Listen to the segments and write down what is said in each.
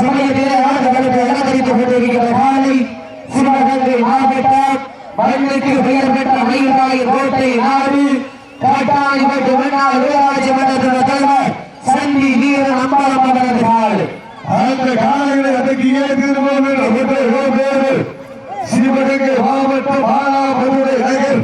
சமயத்திலே ஆடுகளுக்கு அலங்கரித்துக் கொண்டிருக்கிற காலை சிவகங்கை மாவட்டம் மண்ணுக்கு பெயர் பெற்ற மயில்வாயில் கோட்டை நாடு காட்டாணிப்பட்டு மன்னால் ஊராட்சி மன்றத்தின் தலைவர் சந்தி வீரன் அம்பாளம் அவரது காலை அந்த காலைகளை அடக்கியே திருமணம் சிவகங்கை மாவட்டம் பாலாபுரை நகர்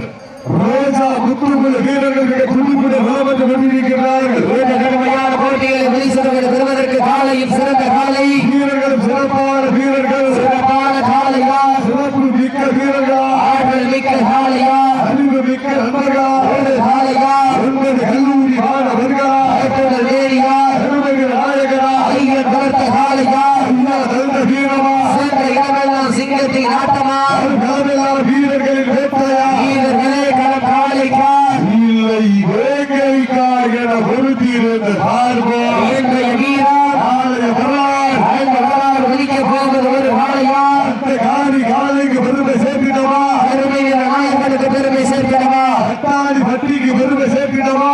ரோஜா முத்துக்குள்ள வீரர்கள் துணிப்புட மாவட்டம் கொண்டிருக்கிறார்கள். கடுமையான போட்டிகளை வெளிச்சவர்கள் பெறுவதற்கு காலையும் சிறந்த காலை வீரர்கள் சிறப்பான வீரர்கள் சிறப்பான காலையா சிறப்பு மிக்க வீரர்களா ஆற்றல் மிக்க காலையா அறிவு மிக்க நண்பர்களா ஒரு காலையா 9 கல்லூரி மாணவர்களா ஆற்றல் வேலியா அருமைகள் நாயகரா ஐயன் வளர்த்த காலையா ஐயா தந்த வீரமா சென்ற இடமெல்லாம் சிங்கத்தின் ஆட்டமா காலையான வீரர்களின் வேட்டையா வீரர்களே களம் காலைக்கா இல்லை வேங்கைக்கா என பொருத்தியிருந்த சார்போ இன்றைய வீரர் ஆலய வரலாறு அந்த வரலாறு ஒலிக்க போவது ஒரு காலையா அந்த காலைக்கு பெருமை சேர்த்திடவா பெருமை நாயகனுக்கு பெருமை சேர்க்கிறவா அட்டாளி பட்டிக்கு பெருமை சேர்த்திடவா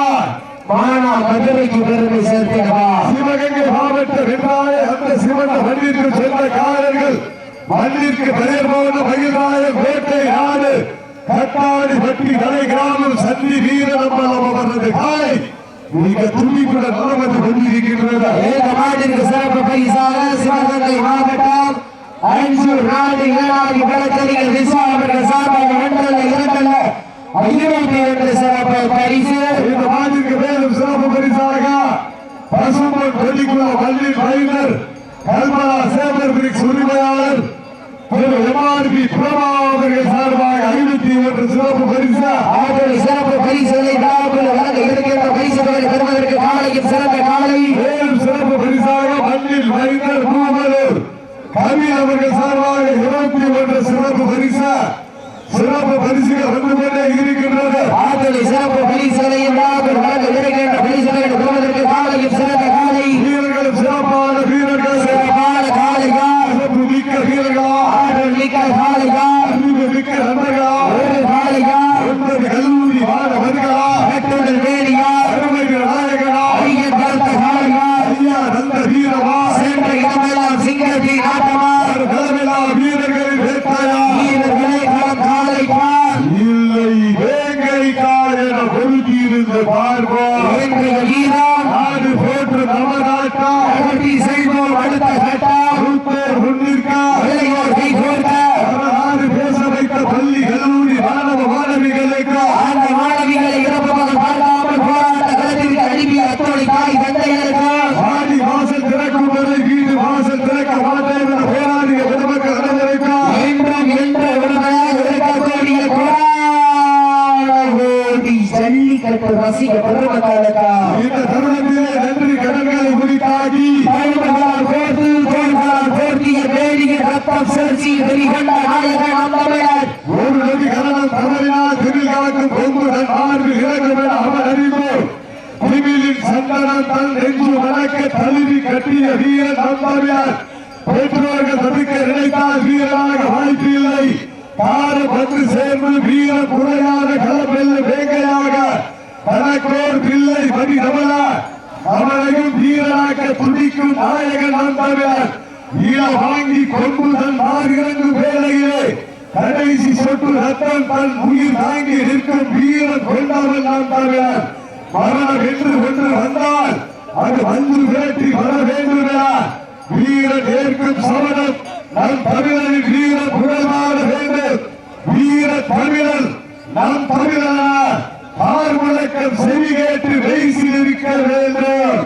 மானா மதுரைக்கு பெருமை சேர்க்கிறவா சிவகங்கை மாவட்ட வென்றாய அந்த சிவந்த மண்ணிற்கு சொந்தக்காரர்கள் மண்ணிற்கு பெயர் போன மகிழ்நாய கோட்டை நாடு கட்டாளி பட்டி கலை கிராமம் சந்தி வீரநம்பலம் அவரது காலை மிக துணிப்புடன் நடந்து கொண்டிருக்கின்றது. நாட்டிற்கு சிறப்பு பரிசாக சிவகங்கை மாவட்டம் அஞ்சூர் நாடு ஏழாவது வழக்கறிஞர் விசாரணை சார்பாக வென்றல்ல இரண்டல்ல 22 சிறப்பு பரிசு. இந்த நாட்டிற்கு மேலும் சிறப்பு பரிசாக பசும்பொன் கொல்லிக்குள பள்ளி மைனர் கல்பனா சேவர் பிரிக்ஸ் உரிமையாளர் திரு எம்ஆர்பி பிரபா அவர்கள் சார்பாக 51 சிறப்பு பரிசு. அவர்கள் சிறப்பு பரிசுகளை விழாவில் வழங்க இருக்கின்ற பரிசுகளை பெறுவதற்கு காலையும் சிறந்த காலை மேலும் சிறப்பு பரிசாக மண்ணில் மைனர் பூமலூர் கவி அவர்கள் சார்பாக 21 சிறப்பு பரிசு. சிறப்பு பரிசுகள் வந்து கொண்டே இருக்கின்றது. அவர்கள் சிறப்பு பரிசுகளையும் விழாவில் வழங்க இருக்கின்ற பரிசுகளை பெறுவதற்கு காலையும் சிறந்த காலை வீரர்களும் சிறப்பான வீரர்கள் சிறப்பான காலையா சிறப்பு மிக்க வீரர்களா ஆற்றல் மிக்க காலையா அறிவு மிக்க நண்பர்களா ஒரு காலையா 9 கல்லூரி மாணவர்களா ஆற்றல் வேலியா அருமைகள் நாயகனா ஐயன் வளர்த்த காலையா ஐயா நல்ல வீரமா சென்ற இடமெல்லாம் சிங்கத்தின் ஆட்டமா களமில்லா வீரர்களின் வேட்டையா வீரர்களே களம் காலைக்கா இல்லை வேங்கைக்கா என பொருத்தியிருந்த பார்ப்போம் இன்றைய வீரர் நாடு போற்று நமநாட்டா அகட்டி செல்வோம் அடுத்த கட்டம் உத்தர் முன்னிற்கா இளையோர் கை கோர்க்க நாடு பேச வைத்த பள்ளி கல்லூரி மாணவ மாணவிகளுக்கா அந்த மாணவிகளை இறப்பவர்கள் பார்க்காமல் போராட்ட களத்திற்கு அனுப்பிய அத்தோடி தாய் தந்தையருக்கு ஆடி வாசல் திறக்கும் வரை வீடு வாசல் திறக்க மாட்டேன் என போராடிய பெருமக்கள் அனைவருக்கா என்றும் என்ற உடமையாக இருக்கக்கூடிய கோடி ஜல்லிக்கட்டு ரசிக பெருமக்களுக்கா இந்த தருணத்திலே நன்றி கடன்களை முடித்தாகி பயன்களால் கோர்த்து தோள்களால் போர்த்திய வேடிய ரத்தம் செலுத்தி வெளிகொண்ட நாயகன் அந்தமிழர் ஒரு நொடி கரணம் தவறினால் திரில் கலக்கும் கொம்பு தன் மார்பில் இறக்கும் என அவர் அறிவு திமிழின் சந்தனம் தன் நெஞ்சு வணக்க தழுவி கட்டிய வீரன் நம்பவியார் பெற்றோர்கள் தடுக்க நினைத்தால் வீரனாக வாய்ப்பு இல்லை காலம் வந்து சேர்ந்து வீரன் குறையாக களப்பெல்ல வேங்கையாக தனக்கோர் பிள்ளை மணி ரமலா அவனையும் வீரனாக்க துடிக்கும் நாயகன் நம்பவியார் ஈழ வாங்கி கொம்பு தன் மார்கிறங்கும் வேலையிலே கடைசி சொட்டு ரத்தம் தன் உயிர் தாங்கி நிற்கும் வீரன் கொண்டவன் நம்பவியார் மரணம் என்று ஒன்று வந்தால் அது வந்து வேற்றி வர வேண்டுமா வீரன் ஏற்கும் சமணம் நம் தமிழனின் வீரன் புகழ்வாட வேண்டும் வீர தமிழன் நம் தமிழனா ஆர் முழக்கம் செவி கேட்டு வெய்சி இருக்க வேண்டும்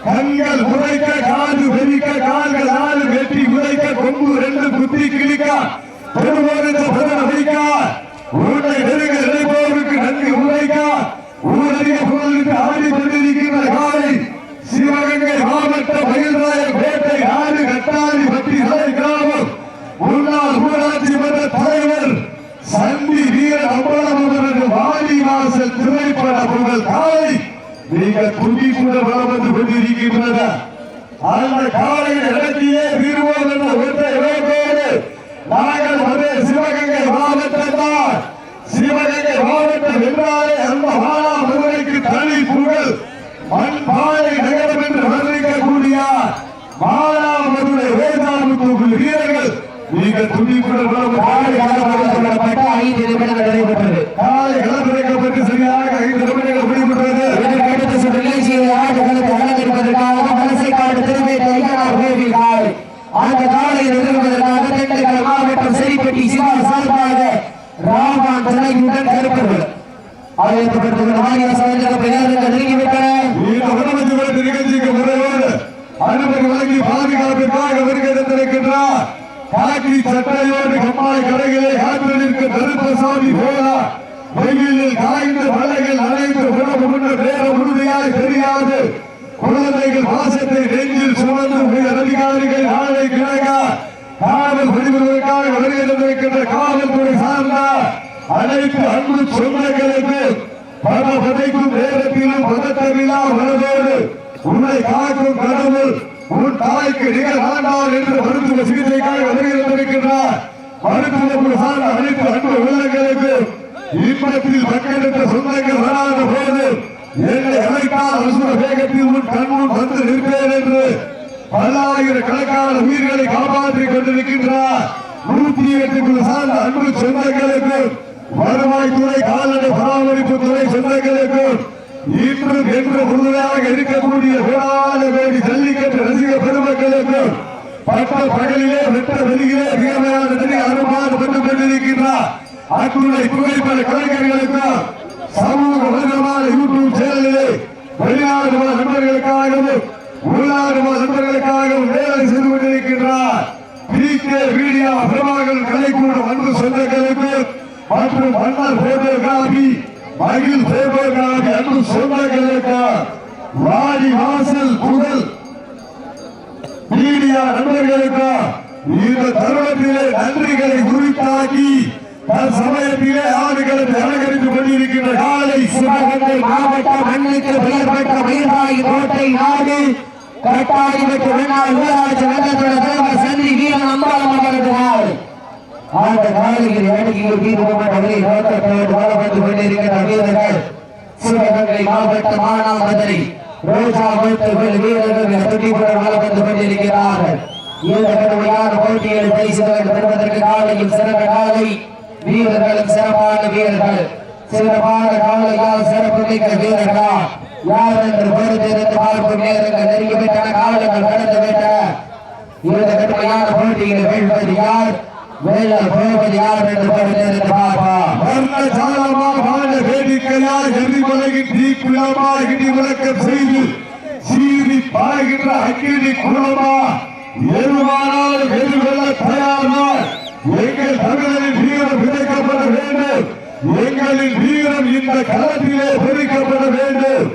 கண்கள் உரைக்க காது வெறிக்க கால்கள் நாலு வெட்டி உரைக்க கொம்பு 2 குத்தி கிழிக்க பெருமோகத்தை பதன வைக்க உன்னை நெருங்க நினைப்போருக்கு நன்றி உரைக்க ஊரறிய புகழுக்கு ஆடி கொண்டிருக்கின்ற காலை சிவகங்கை மாவட்ட மகிழ்நாய கோட்டை நாடு கட்டாளி பட்டி கலை கிராமம் முன்னாள் ஊராட்சி மன்ற தலைவர் சந்தி வீர அம்பலம் அவரது வாடி வாசல் திரைப்பட புகழ் காலை மிக துடிப்புடன் வளர்ந்து கொண்டிருக்கின்றன. அந்த காலையில் நடத்தியே தீர்வோம் என்ற ஒற்றை இலக்கோடு நாங்கள் ஒரே சிவகங்கை மாவட்டத்தால் சிவகங்கை மாவட்டம் என்றாலே அந்த மானாமதுரைக்கு தனி புகழ் மண்பாறை நகரம் என்று வர்ணிக்கக்கூடிய மானாமதுரை வேதாமுத்துக்குள் வீரர்கள் மிக துடிப்புடன் காலை களமிறக்கப்பட்ட 5 நிமிடங்கள் நடைபெற்றது. காலை களமிறக்கப்பட்டு சரியாக 5 நிமிடங்கள் முடிவுற்றது. இதற்கடுத்த சுற்று நிகழ்ச்சியில் ஆட்டங்களுக்கு அலங்கரிப்பதற்காக வலசைக்காடு திருவேட்டை ஐயனார் கோவில் காலை அந்த காலையை எதிர்ப்பதற்காக திண்டுக்கல் மாவட்டம் செரிப்பட்டி சிவா சார்பாக ராமான் துணையுடன் கருப்பர்கள் நிகழ்ச்சிக்கு முறையோடு அனுமதி வழங்கி பாதுகாப்பிற்காக வருகின்றார். காக்கி சட்டையோடு கம்மாய் கடைகளை காத்து நிற்கும் கருப்பசாமி போலா வெயிலில் காய்ந்த மலைகள் அனைத்து உணவு முன்ன வேற உறுதியாய் தெரியாது. குழந்தைகள் வாசத்தை நெஞ்சில் சுமந்து உயர் அதிகாரிகள் நாளை கிழக்க காவல் பணிபுரிவதற்காக வருகின்ற காவல்துறை சார்ந்த அனைத்து அன்பு சொந்தங்களுக்கு பல பதைக்கும் நேரத்திலும் பதட்டமில்லா மனதோடு உன்னை காக்கும் கடவுள் உன் தாய்க்கு நிகழ் ஆண்டாள் என்று மருத்துவ சிகிச்சைக்காக வருகின்றார். மருத்துவ சார்ந்த அனைத்து அன்பு உள்ளங்களுக்கு இன்பத்தில் மக்களுக்கு சொந்தங்கள் வராத போது என்னை அழைத்தால் அசுர வேகத்தில் உன் கண்முன் வந்து நிற்பேன் என்று பல்லாயிரக்கணக்கான உயிர்களை காப்பாற்றிக் கொண்டிருக்கின்றார். 108 சார்ந்த அன்பு சொந்தங்களுக்கு வருவாய்த்துறை கால்நடை பராமரிப்பு துறை சொந்தங்களுக்கு இன்றும் என்று உறுதியாக இருக்கக்கூடிய வேளாண் ஜல்லிக்கட்டு ரசிக பெருமக்களுக்கு பட்ட பகலிலே வெட்ட வெளியிலே வீரமையான அனுமானம் பெற்றுக் கொண்டிருக்கின்றார். அத்துணை புகைப்பட கலைஞர்களுக்கு சமூக வலைதளமான யூடியூப் சேனலிலே வெளிநாடு நண்பர்களுக்காகவும் உள்நாடு நண்பர்களுக்காகவும் வேலை செய்து கொண்டிருக்கின்றார். வீடியோ பிரபாகரன் கலைக்கூடம் அன்பு சொந்தங்களுக்கு மற்றும் மன்னர் போட்டோகிராபி மகிழ் போட்டோகிராபி அன்பு சொந்தங்களுக்கு வாடி வாசல் புகழ் மீடியா நண்பர்களுக்கு இந்த தருணத்திலே நன்றிகளை உரித்தாக்கி சமயத்திலே ஆடுகளுக்கு அலங்கரித்துக் கொண்டிருக்கின்ற காலை சிவகங்கை மாவட்டம் மண்ணுக்கு பெயர் பெற்ற மயில்வாய் கோட்டை நாடு கட்டாரி பெற்ற முன்னாள் ஊராட்சி மன்றத்தோட தலைவர் சந்திரி வீரன் அம்பாலம் அமர்ந்தார். அந்த காலையில் வேடிக்கையில் தீர்மானங்களை நோக்கத்தோடு வளர்ந்து கொண்டிருக்கின்ற வீரர்கள் சிவகங்கை மாவட்டம் மானாமதுரை ரோஜா மூர்த்திகள் வீரர்கள் துடிப்புடன் வளர்ந்து கொண்டிருக்கிறார்கள். இந்த கடுமையான போட்டியில் பரிசுகள் பெறுவதற்கு காலையில் சிறந்த காலை வீரர்களும் சிறப்பான வீரர்கள் சிறப்பான காலையால் சிறப்பு மிக்க வீரர்களா யார் என்று பொறுத்திருந்து பார்க்கும் நேரங்கள் நெருங்கிவிட்டன. காலங்கள் கடந்து விட்டன. இந்த கடுமையான போட்டியில் வெல்வது யார் வெள்ளல் போவது யார் என்று பொறுத்திருந்து பார்ப்போம். வேடிக்கையால் எரிமலையின் தீக்குள்ளமா இடி விளக்கம் செய்து சீறி பாய்கின்ற அக்கினி குளமா எருவானால் எதிர்கொள்ள தயாரால் எங்கள் தமிழரின் வீரம் விதைக்கப்பட வேண்டும். எங்களின் வீரம் இந்த களத்திலே பொறிக்கப்பட வேண்டும்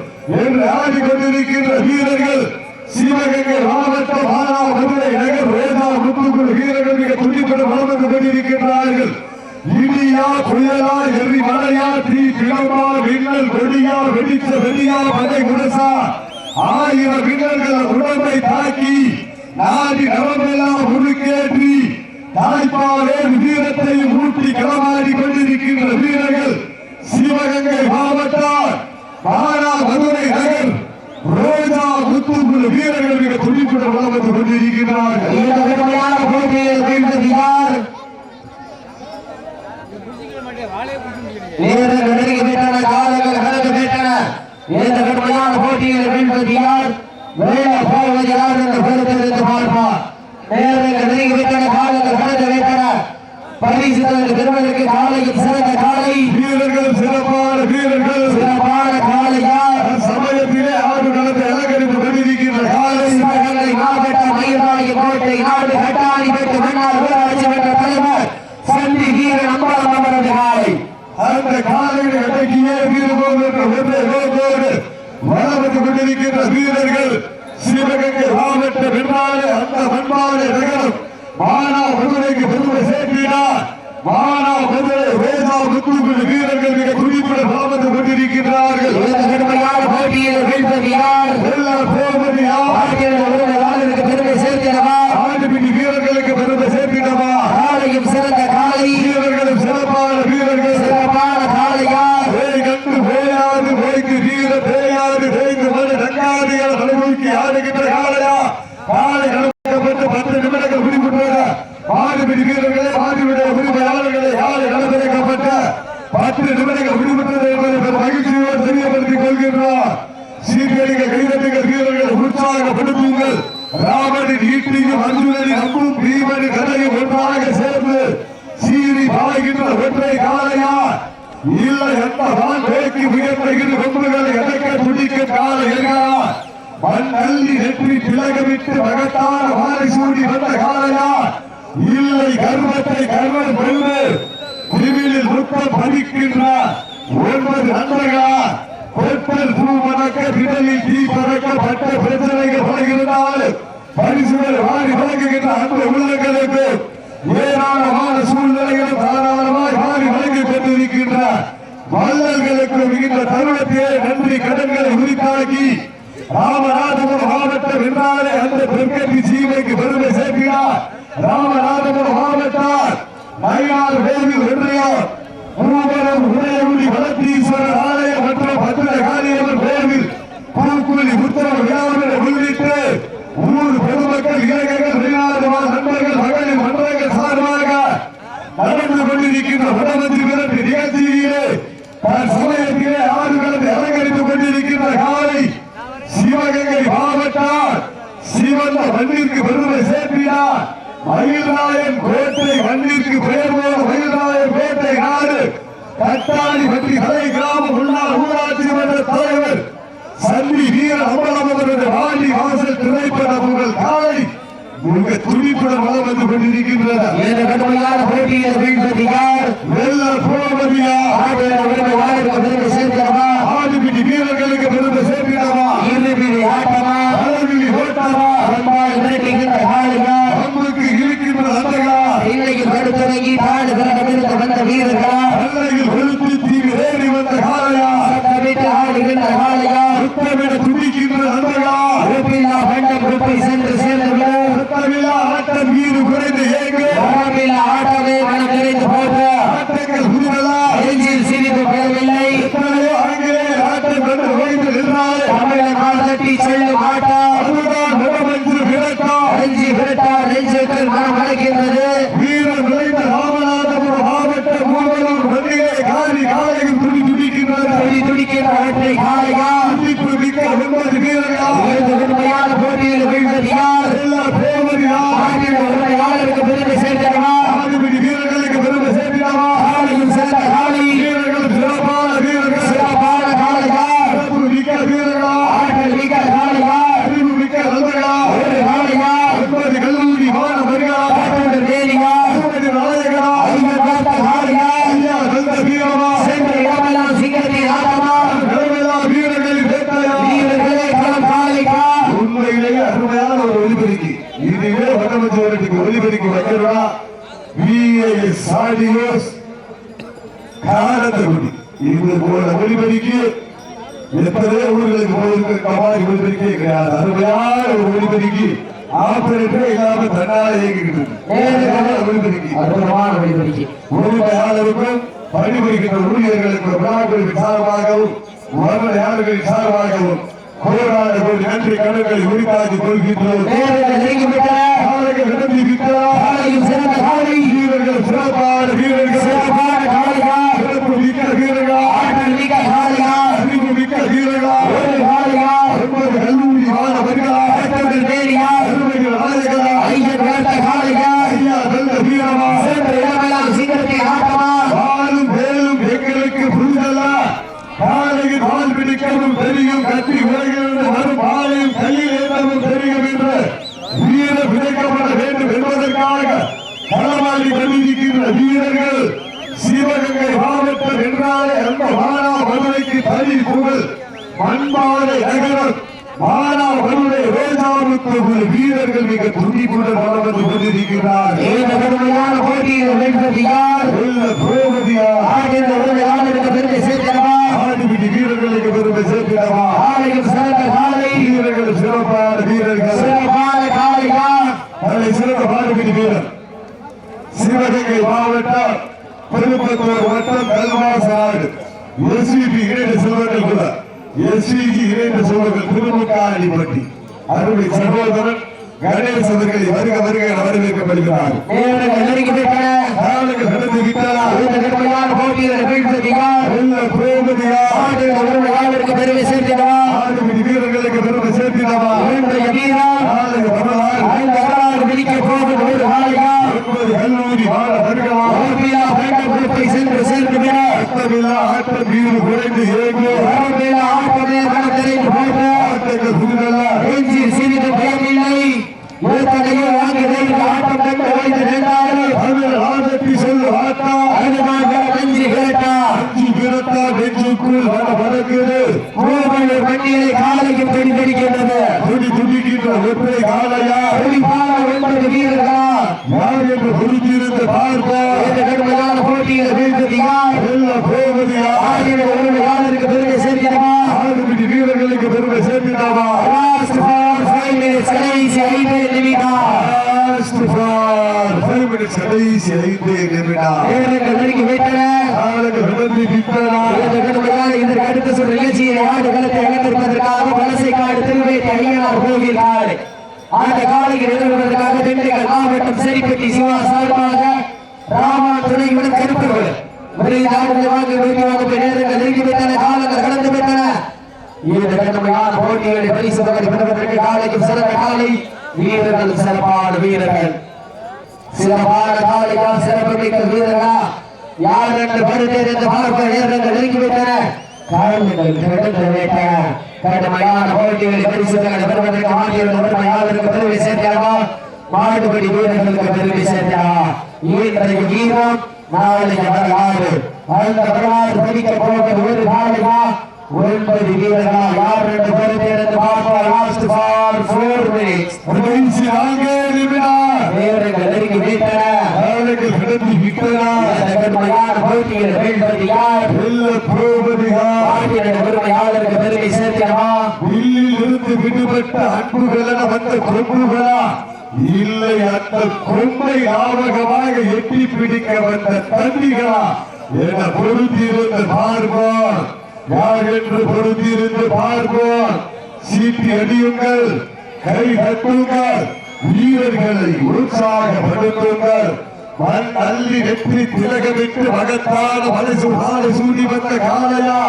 என்று ஆடிக்கொண்டிருக்கின்ற வீரர்கள் சிவகங்கை மாவட்டம் மானாமதுரை நகர் வேதா முத்துக்குள் வீரர்கள் மிக துடிப்புடன் வளர்ந்து கொண்டிருக்கின்றார்கள். இடியா புயலா எரி மலையா தீ கிளம்பா மின்னல் கொடியா வெடித்த வெடியா மலை முரசா 1000 மின்னல்கள் உடம்பை தாக்கி நாடி நவமெல்லாம் உருக்கேற்றி தாய்ப்பாலே வீரத்தை ஊட்டி களமாடி கொண்டிருக்கின்ற வீரர்கள் சிவகங்கை மாவட்டம் மானாமதுரை நகர் ரோஜா முத்துக்குள் வீரர்கள் மிக துடிப்புடன் வளர்ந்து கொண்டிருக்கிறார்கள். வீரர்கள் நெருங்கி விட்டன. காலங்கள் கடந்து விட்டன. இந்த கடுமையான போட்டியில் வெல்வது யார் வெல்ல போவது யார் என்று பொறுத்திருந்து பார்ப்போம். நேரங்கள் நெருங்கி விட்டன. காலங்கள் கடந்து விட்டன. பரிசு பெறுவதற்கு காலையில் சிறந்த காலை வீரர்கள் சிறப்பான வீரர்கள் சிறப்பான காலையா சமயத்திலே ஆடு களத்தை அலங்கரித்து கொண்டிருக்கின்ற காலை சிவகங்கை மாவட்டம் மயில்வாய் கோட்டை நாடு கட்டாரி பெற்ற முன்னாள் ஊராட்சி மன்ற தலைவர் சந்தி வீரன் அம்பாலம் அமர்ந்த காலை அந்த காலையில் அடக்கியே வீரபோடு வளர்ந்து கொண்டிருக்கின்ற வீரர்கள் சிவகங்கை மாவட்டம் என்றாலே அந்த மண்பாறை நகரம் மானாமதுரைக்கு பெருமை சேர்க்கிறார். மானாமதுரை வேதா முத்துக்குள் வீரர்கள் மிக துடிப்புடன் வளர்ந்து கொண்டிருக்கிறார்கள். கடுமையான போட்டியில் வெல்வது யார் வெல்ல போவது யார் பெருமை சேர்க்கிறவா ஆண்டுபிடி வீரர்களுக்கு பெருமை சேர்க்கிறவா காலையும் சிறந்த காலை வீரர்களும் சிறப்பான வீரர்கள் சிறப்பான காலையா கண்டு வேயாது வேய்க்கு வீர வேயாது வேய்ந்து மன தூக்கி ஆடுகின்ற காலையா காலை நடத்தப்பட்டு 10 நிமிடங்கள் முடிவுற்றது. மாடுபிடி வீரர்களே மாடுபிடி உரிமையாளர்களே காலை நடத்திருக்கப்பட்ட 10 நிமிடங்கள் முடிவுற்றது என்பதை மகிழ்ச்சியோடு தெரியப்படுத்திக் கொள்கின்றார். சீர்கேடுகள் கைதட்டுகள் வீரர்கள் உற்சாகப்படுத்துங்கள். ராமனின் ஈட்டியும் அர்ஜுனனின் அம்பும் பீமனின் கதையும் ஒன்றாக சேர்ந்து சீறி பாய்கின்ற ஒற்றை காலையா இல்லை எந்த வான் வேக்கி உயர்த்துகின்ற கொம்புகளை அடக்க துடிக்கும் காலை என்கிறார். மண் அள்ளி நெற்றி திலகமிட்டு மகத்தான வாரை சூடி வந்த காலையா இல்லை கர்வத்தை கர்வன் வென்று திருவிழில் முத்தம் பதிக்கின்ற 9 நண்பர்களா பொட்டல் பூ மணக்க திடலில் தீ பறக்கப்பட்ட பிரச்சனைகள் பழகிருந்தால் பரிசுகள் வாரி வழங்குகின்ற அந்த உள்ளங்களுக்கு ஏராளமான சூழ்நிலைகளும் தாராளமாய் வாரி வழங்கிக் கொண்டிருக்கின்ற வள்ளல்களுக்கு மிகுந்த தருணத்திலே நன்றி கடன்களை உரித்தாக்கி ராமநாதபுரம் மாவட்டம் என்றாலே அந்த பெருக்கத்தி சீமைக்கு பெருமை சேர்க்கிறார். ராமநாதபுரம் மாவட்டம் மயிலாடு கோவில் ஒன்றியம் மூவரம் உதயகுடி வளத்தீஸ்வரர் ஆலயம் மற்றும் பத்திரகாளியம்மன் கோவில் பூக்குழி உத்தரவு விழாவினை முன்னிட்டு ஊர் பொதுமக்கள் இளைஞர்கள் வெளிநாடுவாழ் நண்பர்கள் மகளிர் மன்றங்கள் சார்பாக நடந்து கொண்டிருக்கின்ற வடமந்திரி விரட்டு நிகழ்ச்சியிலே சமயத்திலே ஆடுகளத்தை அலங்கரித்துக் கொண்டிருக்கின்ற காலை சிவகங்கை மாவட்டம் சிவந்த மண்ணிற்கு பெருமை சேர்க்கிறார். மயில்ராயன் கோட்டை மண்ணிற்கு பெயர் போன மயில்ராயன் கோட்டை நாடு கட்டாணி பற்றி கலை கிராம முன்னாள் ஊராட்சி மன்ற தலைவர் சந்தி வீர அம்பலமர் வாடி வாசல் திரைப்பட உங்கள் காலை உங்க துடிப்புடன் வளம் வந்து கொண்டிருக்கின்றன. கடுமையான போட்டியில் வீழ்வதியார் வெள்ள போவதியா சேர்க்கிறவா ஆடுபிடி வீரர்களுக்கு பெருமை சேர்க்கிறவா இறுதிபிடி ஆட்டமா அளவிலி ஓட்டமா விரட்டுகின்ற காலையா நம்மளுக்கு இருக்கின்ற நண்பர்களா இன்னைக்கு தடுத்துறங்கி நாடு விரட்டிருந்த வந்த வீரர்களா எல்லையில் வெளுத்து தீவி ஏறி வந்த காலையா சட்டமிட்டு ஆடுகின்ற காலையா சுத்தமிட துடிக்கின்ற நண்பர்களா உறுப்பில்லா பண்டம் குப்பை சென்று சேர்ந்துள்ள சுத்தமில்லா ஆட்டம் மீது குறைந்து ஏங்கு ஆரம்பில்லா ஆட்டமே மனம் நிறைந்து போட்ட ஆட்டங்கள் புதினலா நெஞ்சில் சிறிது பெறவில்லை எத்தனையோ ஆங்கிலேய ஆட்டம் கண்டு ஓய்ந்து நின்றாலே தமிழன் மாதட்டி செல்லும் ஆட்டம் அதுதான் முதலமைச்சு விரட்டா நெஞ்சி விரட்டார் நெஞ்சுக்கள் மனம் அழைக்கின்றது வீரர் விளைந்த ராமநாதபுரம் மாவட்ட மூவலூர் மண்ணிலே காலி காலையும் துடி துடிக்கின்றன துடிக்கின்ற ஒற்றை காலையா துடிப்பு மிக்க 9 வீரர்களா உண்மையான போட்டியில் வீழ்வது யார் எல்லா போவதியா உண்மையாளருக்கு பெருமை சேர்க்கிறவா ஆடுபிடி வீரர்களுக்கு பெருமை சேர்க்கிறாவா காலையும் சென்ற காலை வீரர்கள் சிறப்பான வீரர்கள் சிறப்பான காலையா சிறப்பு மிக்க வீரர்களா ஆற்றல் மிக்க காலையா அறிவு மிக்க நண்பர்களா ஒரு காலையா 9 கல்லூரி மாணவர்களா ஆற்றல் தேனியா நாயகரா ஐயர் பார்த்த காலையா ஐயா நல்ல வீரமா சென்ற இடமெல்லாம் சிங்கத்தின் ஆட்டமா நிலமெல்லா வீரர்களின் வேட்டையா வீரர்களே களம் காலைக்கா உண்மையிலேயே அருமையான ஒரு ஒலிபெருக்கி இதுவே வடமஞ்சவரத்துக்கு ஒலிபெருக்கி வைக்கிறா VAS ஆடியோஸ் காலத்தகுடி இது போல ஒலிபெருக்கி எத்தனையோ ஊர்களுக்கு போயிருக்க கவாரி ஒலிபெருக்கே கிடையாது. அருமையான ஒரு ஒலிபெருக்கி ஆபரேட்டரே இல்லாம தன்னால இயங்கிக்கிட்டு ஒலிபெருக்கி அற்புதமான வழிபடிக்கு உரிமையாளருக்கும் பணிபுரிகின்ற ஊழியர்களுக்கும் விழாக்களின் சார்பாகவும் வருமையாளர்களின் சார்பாகவும் போராட நன்றி கடன்களை உரித்தாக்கிக் கொள்கின்றோம். நேரங்கள் நெருங்கிவிட்டன காலைகள் நடந்து விட்டதா காலையும் சிறந்த காலை வீரர்கள் சிறப்பான வீரர்கள் சிறப்பான காலையா சிறப்பு மிக்க வீரர்களா ஆற்றல் மிக்க காலையா அறிவு மிக்க வீரர்களா ஒரு காலையா 9 கல்லூரி மாணவர்களா ஆற்றல் தேனியா பெருமைகள் நாயகரா ஐயர் பார்த்த காலையா ஐயா நல்ல வீரமா சென்ற இடமெல்லாம் சிங்கத்தின் ஆட்டமா வாழும் வேலும் எங்களுக்கு புரிதலா காலையில் வால் பிடிக்கவும் தெரியும் கட்டி உலகிலிருந்து வரும் வாழையும் கையில் ஏற்றவும் தெரியும் என்று வீரர் விதைக்கப்பட வேண்டும் என்பதற்காக களமாடி கொண்டிருக்கின்ற வீரர்கள் சிவகங்கை மாவட்டம் என்றாலே அந்த மானா மதுரைக்கு தனி புகழ் மண்பானை நகரம் மானா மதுரை ரோஜாவுக்கு ஒரு வீரர்கள் மிக துடிப்புடன் வளம் வந்து கொண்டிருக்கிறார்கள். இந்த கடுமையான போட்டியில் வெல்வது யார் போவதியா ஆகின்ற உண்மையாளருக்கு பெருமை சேர்க்கிறவா ஆடுபிடி வீரர்களுக்கு பெருமை சேர்க்கிறவா காலையும் சிறந்த காலை வீரர்கள் சிறப்பான வீரர்கள் சிறப்பான காலையா அதை சிறந்த ஆடுபிடி வீரர் சிவகங்கை மாவட்டம் திருப்பத்தூர் வட்டம் கல்வாசாடு SCP 2 சிவகங்கை கூட SCG 2 சிவகங்கை திருமுக்காடிப்பட்டி அருமை சகோதரன் கணேஷ் அவர்களை வருக வருக வரவேற்கப்படுகிறார். வீரர்களுக்கு பெருமை சேர்த்திடவா கல்லூரி வாழ வருகவா சென்று சென்று வீடு குறைந்து சிறிது பயமில்லை ஆட்டம் கண்டு சொல்லு ஆட்டா அஞ்சு கேட்டா நெஞ்சுக்குள் வடக்குது பண்டிகை காலைக்கு பெருகின்றது துடி துடிக்கின்ற ஒற்றை காலையா ஒன்பது வீரர்களா யார் என்று குறித்திருந்த பார்ப்போம் கடுமையான போட்டியில் வீழ்ந்தது யார் போவது யாருக்கு பெருமை சேர்க்கிறவா 6 வீரர்களுக்கு பெருமை சேர்க்கிறாவா கடைசி 5 நிமிடம் நெருங்கி வைத்தன இதற்கு அடுத்த சொல்ற நிகழ்ச்சியை ஆடு களத்தை அலங்கரிப்பதற்காக வலசைக்காடு திருவேட்டை ஐயனார் கோவில் காடு அந்த காலைக்கு நிறுவனத்திற்காக திண்டுக்கல் மாவட்டம் சரிப்பட்டி சிவா சார்பாக ராமன் துணையுடன் கருப்புகள் நாடுகளை வாங்கி நேரங்கள் நெருங்கி வைத்தன காலங்கள் கடந்து வைத்தன இந்த கடுமையான போட்டிகளை பரிசு பகடி பெறுவதற்கு காலைக்கும் சிறந்த காலை வீரர்கள் சிறப்பான வீரர்கள் சிறப்பான காலையா சிறப்பு மிக்க வீரர்களா யார் என்று படுத்தேன் என்று பார்க்க நேரங்கள் நெருங்கி வைத்தன காலங்கள் கடந்து வைத்தன கடுமையான போட்டிகளை பரிசு பகடி பெறுவதற்கு ஆகியோர் யாருக்கு பெருமை சேர்க்கிறவா மாடுபடி வீரர்களுக்கு பெருமை சேர்க்கிறா இன்றைக்கு வீரம் நாளைக்கு வரலாறு அந்த வரலாறு படிக்க போக ஒரு காலையா 9 வீரர்களா யார் என்று பொறுத்தேர்ந்து பார்ப்போம். லாஸ்ட் ஃபார் 4 மினிட்ஸ் கடைசி 4 நிமிடம் வீரர்கள் நெருங்கி விட்டன அவர்கள் கடந்து விட்டனர் கடுமையான போட்டியில் வெல்வது யார் போவது யார் பெருமையாளருக்கு பெருமை சேர்க்கிறவா வில்லில் இருந்து விடுபட்ட அன்புகளென வந்த கொம்புகளா இல்லை அந்த கொம்பை லாபகமாக எட்டி பிடிக்க வந்த தண்ணிகளா என பொருத்தியிருந்த பார்ப்போம் யார் என்று பொருத்தியிருந்து பார்ப்போம் சீட்டி அடியுங்கள் கை கட்டுங்கள் வீரர்களை உற்சாகப்படுத்துங்கள் மண் அள்ளி வெற்றி திலகமிட்டு மகத்தான மனசு ஆடு சூடி வந்த காலையா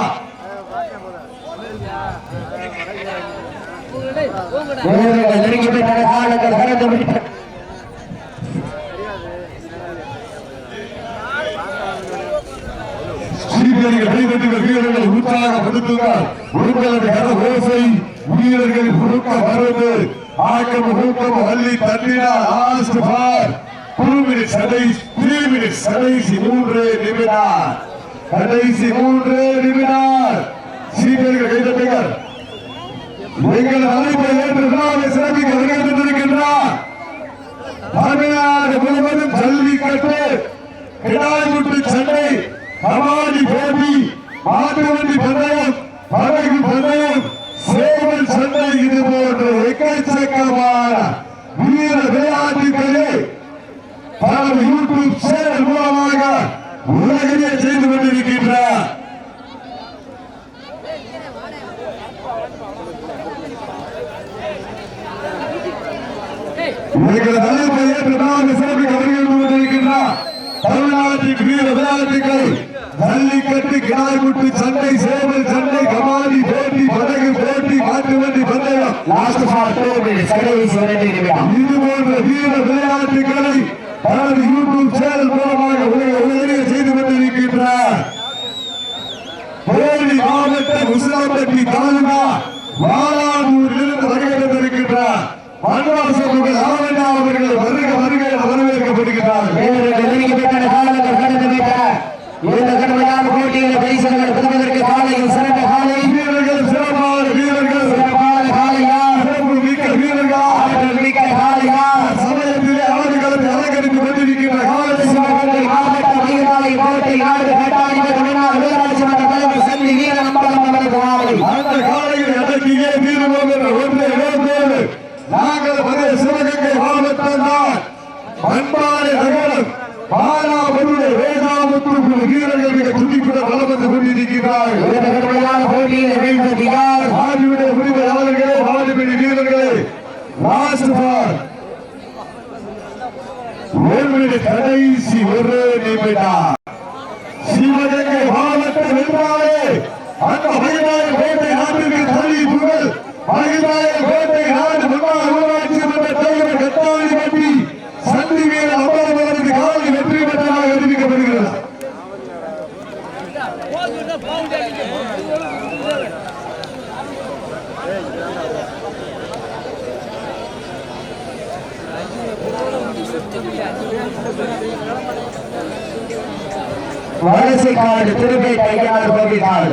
நெருங்கிவிட்ட காலங்கள் கடந்து விட்ட வீரர்களை உற்சாகப்படுத்துங்கள் உங்களது கரகோசை வீரர்களின் குறுக்க வருவது ஆக்கம் ஊக்கம் அள்ளி தட்டினார் லாஸ்ட் ஃபார் 2 மினிட்ஸ் கடைசி 3 நிமிடம் கடைசி 3 நிமிடம் சீக்கிரம் கைதட்டுங்கள் எங்கள் அழைப்பை ஏற்று சிறப்பிக்க வருகின்றார் தமிழ்நாடு முழுவதும் ஜல்லிக்கட்டு கிடாய்முட்டு சண்டை கபாடி போட்டி மாட்டுவண்டி பந்தயம் படகு பந்தயம் சேவல் சண்டை இது போன்ற எக்கச்சக்கமான வீர விளையாட்டுகளே பல யூடியூப் சேனல் மூலமாக உலகையே செய்து கொண்டிருக்கின்றார். தமிழ்நாட்டின் வீர விளையாட்டுகள் ஜல்லிக்கட்டு கிடாய்முட்டு சண்டை சேவல் சண்டை கபாடி போட்டி படகு போட்டி மாட்டுவண்டி பந்தயம் இது போன்ற வீர விளையாட்டுகளை பலர் யூடியூப் சேனல் மூலமாக உலகிலே செய்து கொண்டிருக்கின்றார். தேனி மாவட்டம் உசிலம்பட்டி தாலுகா வாலானூரிலிருந்து வருகின்றிருக்கின்றார் மன்வாசர்கள் ஆவண்ணா அவர்கள் வருக வருக வரவேற்கப்படுகிறார்கள். இந்த கடுமையான போட்டிகளை பரிசுகள் பெறுவதற்கு காலையில் சிறந்த காலை வீரர்கள் சிறப்பான வீரர்கள் சிறப்பான காலையா சிறப்பு மிக்க வீரர்கள் ஆற்றல் மிக்க காலையா சமயத்திலே ஆடுகளத்தை அலங்கரித்து கொண்டிருக்கின்ற காலை மாவட்ட மயிலாலை கோட்டை நாடு கட்டாணி தமிழ்நாடு வேளாண் சமூக தலைவர் செல்வி வீர நம்பலம் அவரது காலை அந்த காலையில் அடக்கியே வீரர்கள் என்ற ஒன்றை இழந்தோடு நாங்கள் சிவகங்கை மாவட்டம் தான் பண்பாடு நகரம் பாலாபுரிய வேதாமுத்து வீரர்கள் மிக துடிப்புடன் வலம் வந்து கொண்டிருக்கிறார்கள். ஆதிவிட உரிமையாளர்களே ஆதிபடி வீரர்களே கடைசி ஒரு நிமிடம். சிவகங்கை மாவட்டம் வென்றாலே அந்த மகிழ்நாயகன் கோட்டை நாட்டிற்கு தனி புகழ். மகிழ்நாயகன் கோட்டை நாடு முன்னாள் ஊராட்சி மன்ற தலைவர் கட்டாணிப்பட்டி சந்திவேல் அமரவரது காலை வெற்றி பெற்றதாக அறிவிக்கப்படுகிறது. வலசை காடு திருப்பி கையாளர் கோபி காடு